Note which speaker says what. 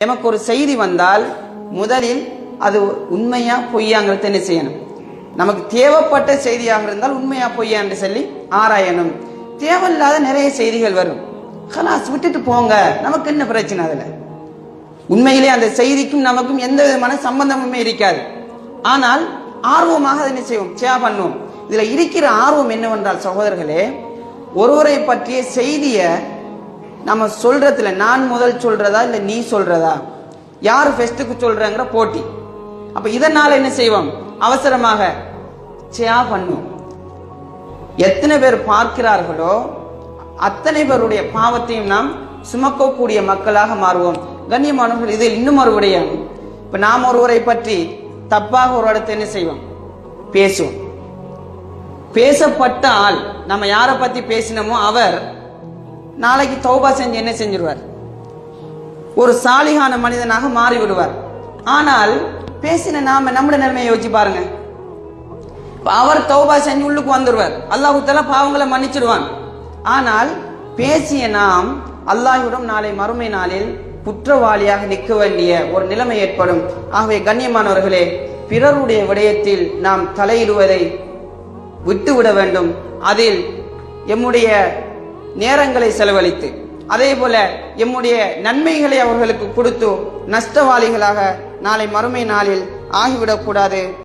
Speaker 1: நமக்கு ஒரு செய்தி வந்தால் முதலில் அது உண்மையா பொய்யாங்கிறத என்ன செய்யணும். நமக்கு தேவைப்பட்ட செய்தியாக இருந்தால் உண்மையா பொய்யா என்று சொல்லி ஆராயணும். தேவையில்லாத நிறைய செய்திகள் வரும், கலாஸ் விட்டுட்டு போங்க, நமக்கு என்ன பிரச்சனை. அதுல உண்மையிலே அந்த செய்திக்கும் நமக்கும் எந்த விதமான சம்பந்தமுமே இருக்காது. ஆனால் ஆர்வமாக அதை என்ன செய்வோம், ஷேர் பண்ணுவோம். இதுல இருக்கிற ஆர்வம் என்னவென்றால் சகோதரர்களே, ஒருவரை பற்றிய செய்தியை நம்ம சொல்றதுல நான் முதல் சொல்றதா இல்ல நீ சொல்றதா, யார் ஃபெஸ்ட்டுக்கு சொல்றங்கிற போட்டி. அப்ப இதனால என்ன செய்வோம், அவசரமாக ஷேர் பண்ணுவோம். எத்தனை பேர் பார்க்கிறார்களோ அத்தனை பேருடைய பாவத்தையும் நாம் சுமக்கக்கூடிய மக்களாக மாறுவோம். கண்ணியமானவர்கள், இதில் இன்னும் ஒரு விடயம். இப்ப நாம் ஒருவரை பற்றி தப்பாக ஒரு இடத்தை என்ன செய்வோம், பேசுவோம். பேசப்பட்ட ஆள், நம்ம யாரை பத்தி பேசினோமோ அவர் நாளைக்கு தௌபா செஞ்சு என்ன செஞ்சிருவார், ஒரு சாலிகான மனிதனாக மாறி விடுவார். ஆனால் பேசின நாம நம்முடைய நிலைமையை யோசிச்சு பாருங்க. அவர் தௌபா செஞ்சு உள்ளுக்கு வந்துடுவார், அல்லாஹ் தஆலா பாவங்களை மன்னிச்சிடுவான். ஆனால் பேசிய நாம் அல்லாஹ்விடம் நாளை மறுமை நாளில் குற்றவாளியாக நிற்க வேண்டிய ஒரு நிலைமை ஏற்படும். ஆகவே கண்ணியமானவர்களே, பிறருடைய விடயத்தில் நாம் தலையிடுவதை விட்டுவிட வேண்டும். அதில் எம்முடைய நேரங்களை செலவழித்து, அதே போல எம்முடைய நன்மைகளை அவர்களுக்கு கொடுத்து நஷ்டவாளிகளாக நாளை மறுமை நாளில் ஆகிவிடக்கூடாது.